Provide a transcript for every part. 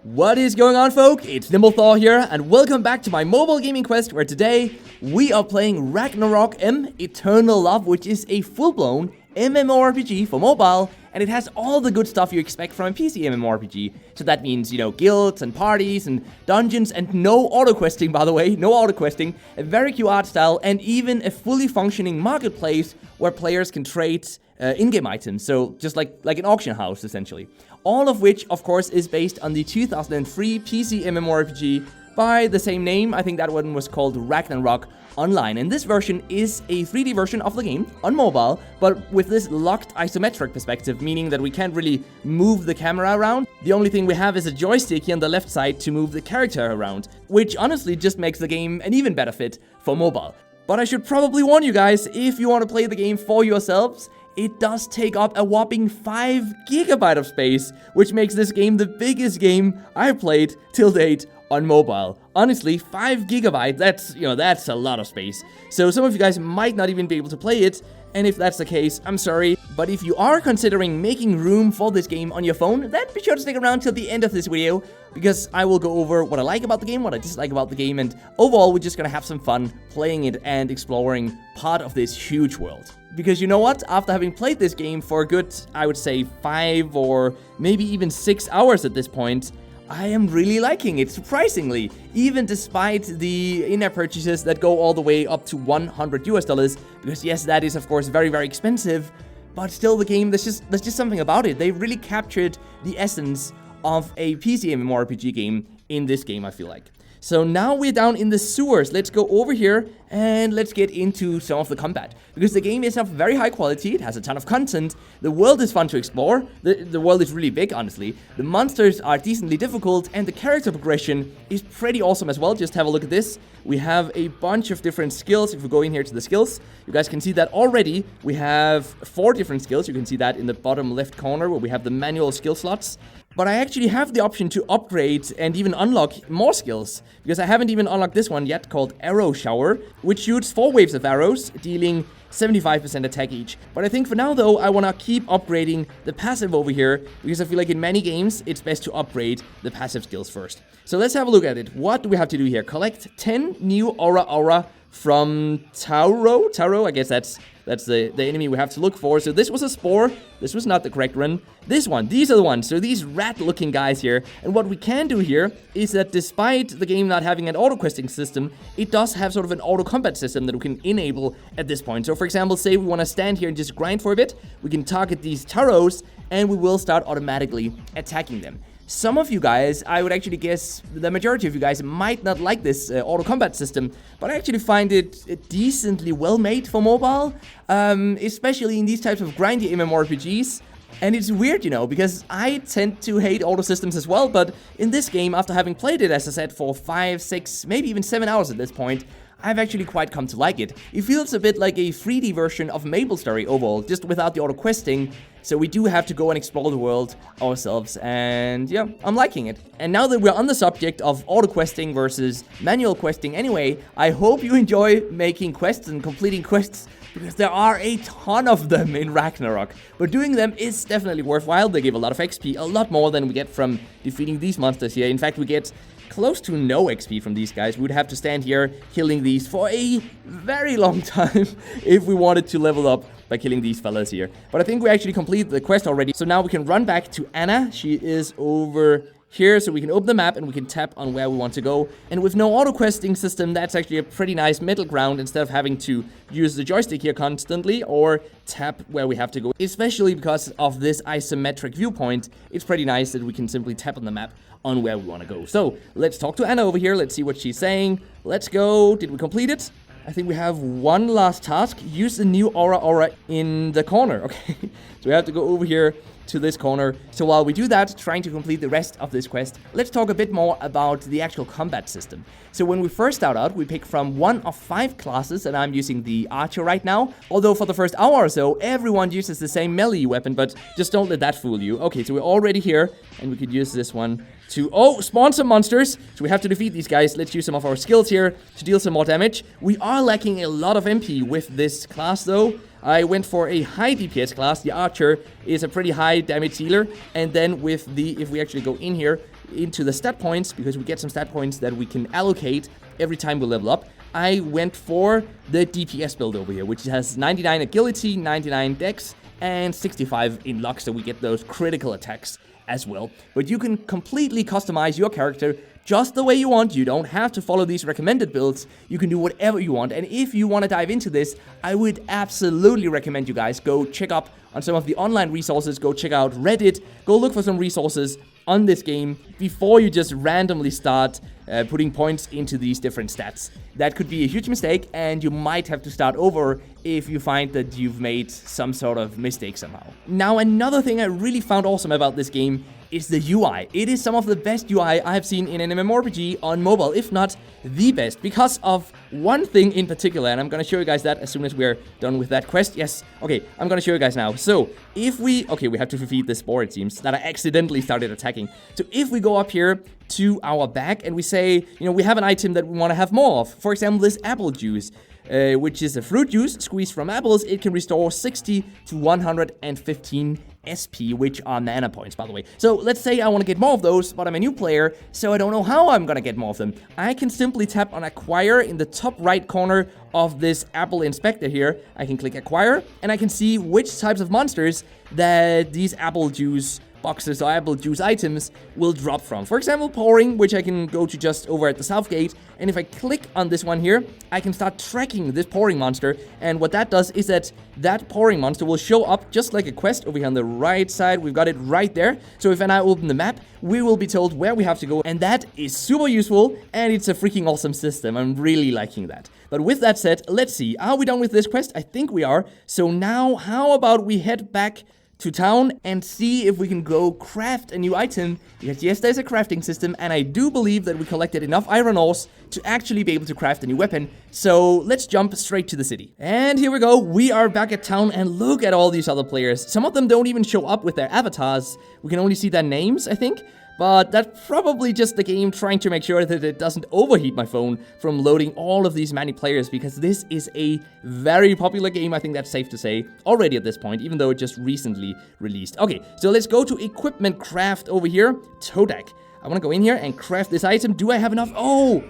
What is going on, folk? It's NimbleThor here, and welcome back to my mobile gaming quest, where today we are playing Ragnarok M, Eternal Love, which is a full-blown MMORPG for mobile, and it has all the good stuff you expect from a PC MMORPG. So that means, you know, guilds and parties and dungeons and no auto-questing, by the way, no auto-questing, a very cute art style, and even a fully functioning marketplace where players can trade in-game items, so just like an auction house, essentially. All of which, of course, is based on the 2003 PC MMORPG by the same name. I think that one was called Ragnarok Online, and this version is a 3D version of the game on mobile, but with this locked isometric perspective, meaning that we can't really move the camera around. The only thing we have is a joystick here on the left side to move the character around, which honestly just makes the game an even better fit for mobile. But I should probably warn you guys, if you want to play the game for yourselves, it does take up a whopping 5 GB of space, which makes this game the biggest game I've played till date on mobile. Honestly, 5 GB, that's a lot of space. So some of you guys might not even be able to play it, and if that's the case, I'm sorry. But if you are considering making room for this game on your phone, then be sure to stick around till the end of this video, because I will go over what I like about the game, what I dislike about the game, and overall we're just gonna have some fun playing it and exploring part of this huge world. Because you know what? After having played this game for a good, I would say 5 or maybe even 6 hours at this point, I am really liking it, surprisingly, even despite the in-app purchases that go all the way up to $100 US, because yes, that is of course very, very expensive, but still the game, there's just something about it. They really captured the essence of a PC MMORPG game in this game, I feel like. So now we're down in the sewers. Let's go over here and let's get into some of the combat. Because the game is of very high quality, it has a ton of content, the world is fun to explore, the world is really big, honestly, the monsters are decently difficult, and the character progression is pretty awesome as well. Just have a look at this. We have a bunch of different skills. If we go in here to the skills, you guys can see that already we have 4 different skills. You can see that in the bottom left corner where we have the manual skill slots. But I actually have the option to upgrade and even unlock more skills, because I haven't even unlocked this one yet, called Arrow Shower, which shoots 4 waves of arrows, dealing 75% attack each. But I think for now, though, I want to keep upgrading the passive over here, because I feel like in many games, it's best to upgrade the passive skills first. So let's have a look at it. What do we have to do here? Collect 10 new aura from Taro, I guess that's the enemy we have to look for. So this was a spore. This was not the correct run. This one, these are the ones. So these rat-looking guys here. And what we can do here is that despite the game not having an auto-questing system, it does have sort of an auto-combat system that we can enable at this point. So for example, say we want to stand here and just grind for a bit. We can target these Taros, and we will start automatically attacking them. Some of you guys, I would actually guess the majority of you guys might not like this auto-combat system, but I actually find it decently well-made for mobile, especially in these types of grindy MMORPGs. And it's weird, you know, because I tend to hate auto systems as well, but in this game, after having played it, as I said, for 5, 6, maybe even 7 hours at this point, I've actually quite come to like it. It feels a bit like a 3D version of MapleStory overall, just without the auto-questing, so we do have to go and explore the world ourselves, and yeah, I'm liking it. And now that we're on the subject of auto-questing versus manual questing anyway, I hope you enjoy making quests and completing quests, because there are a ton of them in Ragnarok. But doing them is definitely worthwhile. They give a lot of XP, a lot more than we get from defeating these monsters here. In fact, we get close to no XP from these guys. We would have to stand here killing these for a very long time if we wanted to level up by killing these fellas here. But I think we actually completed the quest already. So now we can run back to Anna. She is over here, so we can open the map and we can tap on where we want to go. And with no auto-questing system, that's actually a pretty nice middle ground instead of having to use the joystick here constantly or tap where we have to go. Especially because of this isometric viewpoint, it's pretty nice that we can simply tap on the map on where we want to go. So let's talk to Anna over here. Let's see what she's saying. Let's go. Did we complete it? I think we have one last task. Use the new aura in the corner. Okay, so we have to go over here to this corner. So while we do that, trying to complete the rest of this quest, let's talk a bit more about the actual combat system. So when we first start out, we pick from one of 5 classes, and I'm using the archer right now. Although for the first hour or so, everyone uses the same melee weapon, but just don't let that fool you. Okay, so we're already here, and we could use this one to, spawn some monsters. So we have to defeat these guys. Let's use some of our skills here to deal some more damage. We are lacking a lot of MP with this class, though. I went for a high DPS class. The archer is a pretty high damage dealer. And then with the, if we actually go in here, into the stat points, because we get some stat points that we can allocate every time we level up, I went for the DPS build over here, which has 99 agility, 99 dex, and 65 in luck, so we get those critical attacks as well. But you can completely customize your character just the way you want. You don't have to follow these recommended builds. You can do whatever you want. And if you want to dive into this, I would absolutely recommend you guys go check up on some of the online resources. Go check out Reddit. Go look for some resources on this game before you just randomly start putting points into these different stats. That could be a huge mistake, and you might have to start over if you find that you've made some sort of mistake somehow. Now, another thing I really found awesome about this game is the UI. It is some of the best UI I have seen in an MMORPG on mobile, if not the best, because of one thing in particular, and I'm gonna show you guys that as soon as we're done with that quest. Yes, okay, I'm gonna show you guys now. So, if we have to defeat this boar, it seems, that I accidentally started attacking. So, if we go up here to our bag and we say, we have an item that we want to have more of, for example, this apple juice, which is a fruit juice squeezed from apples. It can restore 60 to 115 SP, which are mana points, by the way. So let's say I want to get more of those, but I'm a new player, so I don't know how I'm gonna get more of them. I can simply tap on acquire in the top right corner of this apple inspector here. I can click acquire, and I can see which types of monsters that these apple juice boxes or apple juice items will drop from. For example, pouring, which I can go to just over at the south gate, and if I click on this one here, I can start tracking this pouring monster, and what that does is that pouring monster will show up just like a quest over here on the right side. We've got it right there. So if I now open the map, we will be told where we have to go, and that is super useful, and it's a freaking awesome system. I'm really liking that. But with that said, let's see, are we done with this quest? I think we are. So now, how about we head back to town and see if we can go craft a new item, because yes, there's a crafting system, and I do believe that we collected enough iron ores to actually be able to craft a new weapon. So let's jump straight to the city. And here we go, we are back at town, and look at all these other players. Some of them don't even show up with their avatars. We can only see their names, I think. But that's probably just the game trying to make sure that it doesn't overheat my phone from loading all of these many players, because this is a very popular game, I think that's safe to say, already at this point, even though it just recently released. Okay, so let's go to equipment craft over here, Todak. I want to go in here and craft this item. Do I have enough? Oh,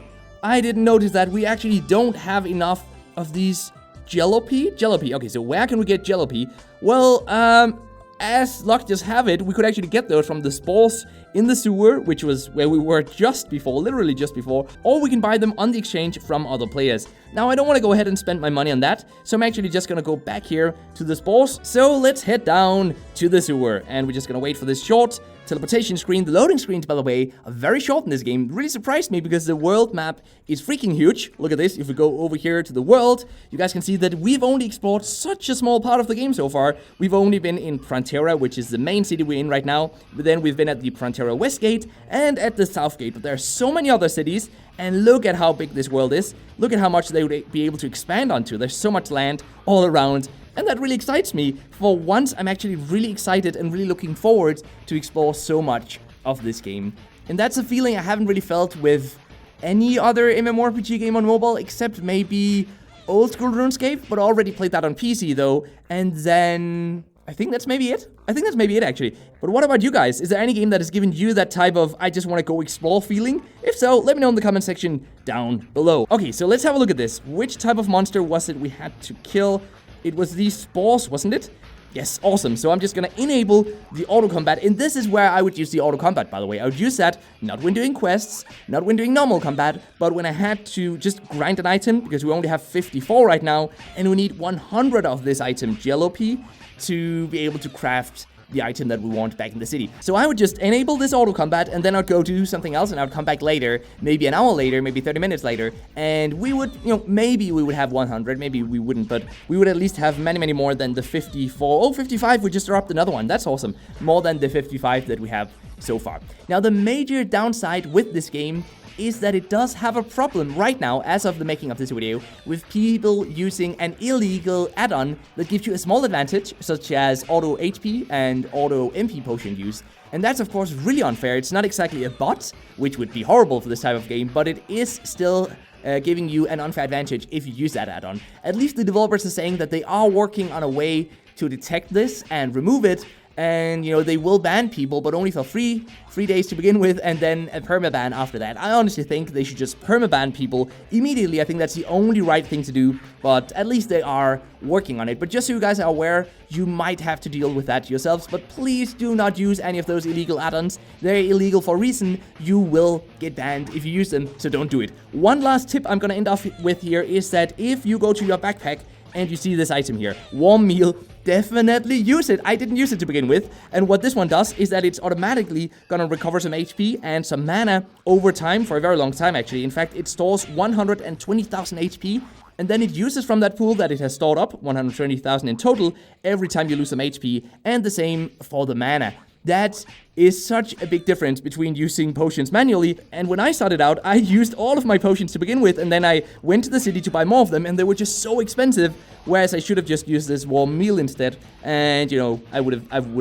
I didn't notice that we actually don't have enough of these Jalopy. Okay, so where can we get Jalopy? Well, as luck just have it, we could actually get those from the spores in the sewer, which was where we were just before, literally just before, or we can buy them on the exchange from other players. Now, I don't want to go ahead and spend my money on that, so I'm actually just going to go back here to the spores. So let's head down to the sewer, and we're just going to wait for this short teleportation screen. The loading screens, by the way, are very short in this game. It really surprised me because the world map is freaking huge. Look at this. If we go over here to the world, you guys can see that we've only explored such a small part of the game so far. We've only been in Frontera, which is the main city we're in right now. But then we've been at the Frontera West Gate and at the South Gate. But there are so many other cities, and look at how big this world is. Look at how much they would be able to expand onto. There's so much land all around. And that really excites me. For once, I'm actually really excited and really looking forward to explore so much of this game. And that's a feeling I haven't really felt with any other MMORPG game on mobile, except maybe old school RuneScape, but I already played that on PC though. And then I think that's maybe it. Actually. But what about you guys? Is there any game that has given you that type of I just want to go explore feeling? If so, let me know in the comment section down below. Okay, so let's have a look at this. Which type of monster was it we had to kill? It was these spores, wasn't it? Yes, awesome. So I'm just gonna enable the auto combat, and this is where I would use the auto combat, by the way. I would use that not when doing quests, not when doing normal combat, but when I had to just grind an item, because we only have 54 right now, and we need 100 of this item, Jalopy, to be able to craft the item that we want back in the city. So I would just enable this auto combat, and then I'd go do something else, and I'd come back later, maybe an hour later, maybe 30 minutes later, and we would, maybe we would have 100, maybe we wouldn't, but we would at least have many, many more than the 54. Oh, 55, we just dropped another one. That's awesome. More than the 55 that we have so far. Now, the major downside with this game is that it does have a problem right now, as of the making of this video, with people using an illegal add-on that gives you a small advantage, such as auto HP and auto MP potion use. And that's of course really unfair. It's not exactly a bot, which would be horrible for this type of game, but it is still giving you an unfair advantage if you use that add-on. At least the developers are saying that they are working on a way to detect this and remove it. and you know they will ban people, but only for 3 days to begin with, and then a permaban after that. I honestly think they should just permaban people immediately. I think that's the only right thing to do, but at least they are working on it. But just so you guys are aware, you might have to deal with that yourselves, but please do not use any of those illegal add-ons. They're illegal for a reason. You will get banned if you use them, so don't do it. One last tip I'm gonna end off with here is that if you go to your backpack and you see this item here, warm meal, definitely use it. I didn't use it to begin with, and what this one does is that it's automatically gonna recover some HP and some mana over time, for a very long time actually. In fact, it stores 120,000 HP, and then it uses from that pool that it has stored up, 120,000 in total, every time you lose some HP, and the same for the mana. That is such a big difference between using potions manually, and when I started out, I used all of my potions to begin with, and then I went to the city to buy more of them, and they were just so expensive, whereas I should have just used this warm meal instead, and you know, I would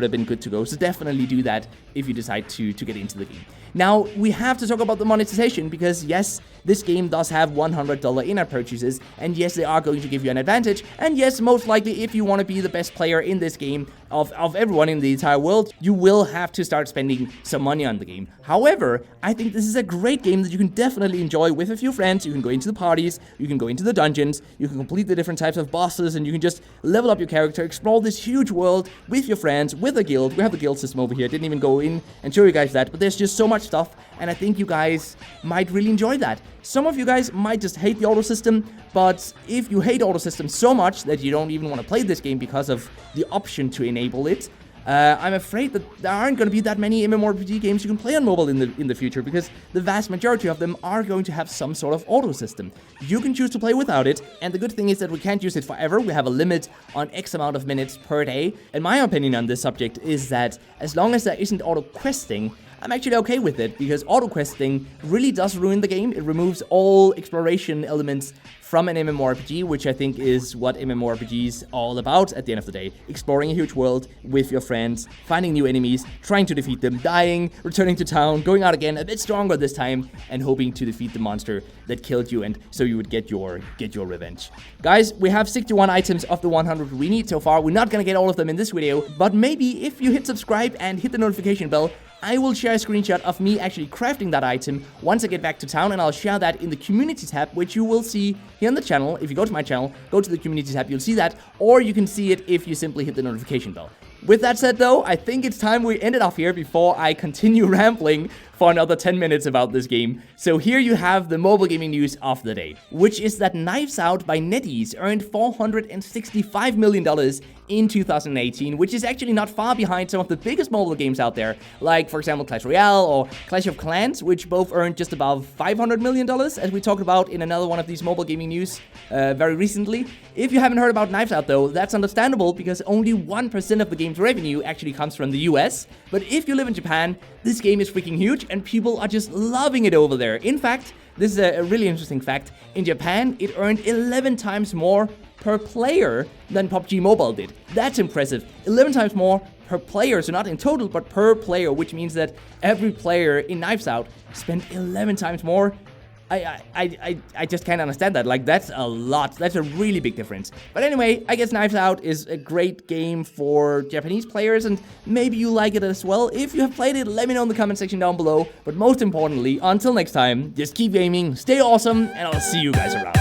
have been good to go. So definitely do that if you decide to get into the game. Now, we have to talk about the monetization, because yes, this game does have $100 in-app purchases, and yes, they are going to give you an advantage, and yes, most likely, if you want to be the best player in this game of everyone in the entire world, you will have to start spending some money on the game. However, I think this is a great game that you can definitely enjoy with a few friends. You can go into the parties, you can go into the dungeons, you can complete the different types of bosses, and you can just level up your character, explore this huge world with your friends, with a guild. We have the guild system over here. Didn't even go in and show you guys that, but there's just so much stuff, and I think you guys might really enjoy that. Some of you guys might just hate the auto system, but if you hate auto system so much that you don't even want to play this game because of the option to enable it, I'm afraid that there aren't going to be that many MMORPG games you can play on mobile in the future, because the vast majority of them are going to have some sort of auto system. You can choose to play without it, and the good thing is that we can't use it forever. We have a limit on X amount of minutes per day, and my opinion on this subject is that as long as there isn't auto questing, I'm actually okay with it, because auto questing really does ruin the game. It removes all exploration elements from an MMORPG, which I think is what MMORPGs are all about at the end of the day. Exploring a huge world with your friends, finding new enemies, trying to defeat them, dying, returning to town, going out again a bit stronger this time, and hoping to defeat the monster that killed you, and so you would get your revenge. Guys, we have 61 items of the 100 we need so far. We're not gonna get all of them in this video, but maybe if you hit subscribe and hit the notification bell, I will share a screenshot of me actually crafting that item once I get back to town, and I'll share that in the community tab, which you will see here on the channel. If you go to my channel, go to the community tab, you'll see that, or you can see it if you simply hit the notification bell. With that said though, I think it's time we end it off here before I continue rambling for another 10 minutes about this game. So here you have the mobile gaming news of the day, which is that Knives Out by NetEase earned $465 million in 2018, which is actually not far behind some of the biggest mobile games out there, like for example Clash Royale or Clash of Clans, which both earned just above $500 million, as we talked about in another one of these mobile gaming news very recently. If you haven't heard about Knives Out though, that's understandable, because only 1% of the game's revenue actually comes from the US, but if you live in Japan, this game is freaking huge, and people are just loving it over there. In fact, this is a really interesting fact. In Japan, it earned 11 times more per player than PUBG Mobile did. That's impressive. 11 times more per player, so not in total, but per player, which means that every player in Knives Out spent 11 times more. I just can't understand that. Like, that's a lot. That's a really big difference. But anyway, I guess Knives Out is a great game for Japanese players, and maybe you like it as well. If you have played it, let me know in the comment section down below. But most importantly, until next time, just keep gaming, stay awesome, and I'll see you guys around.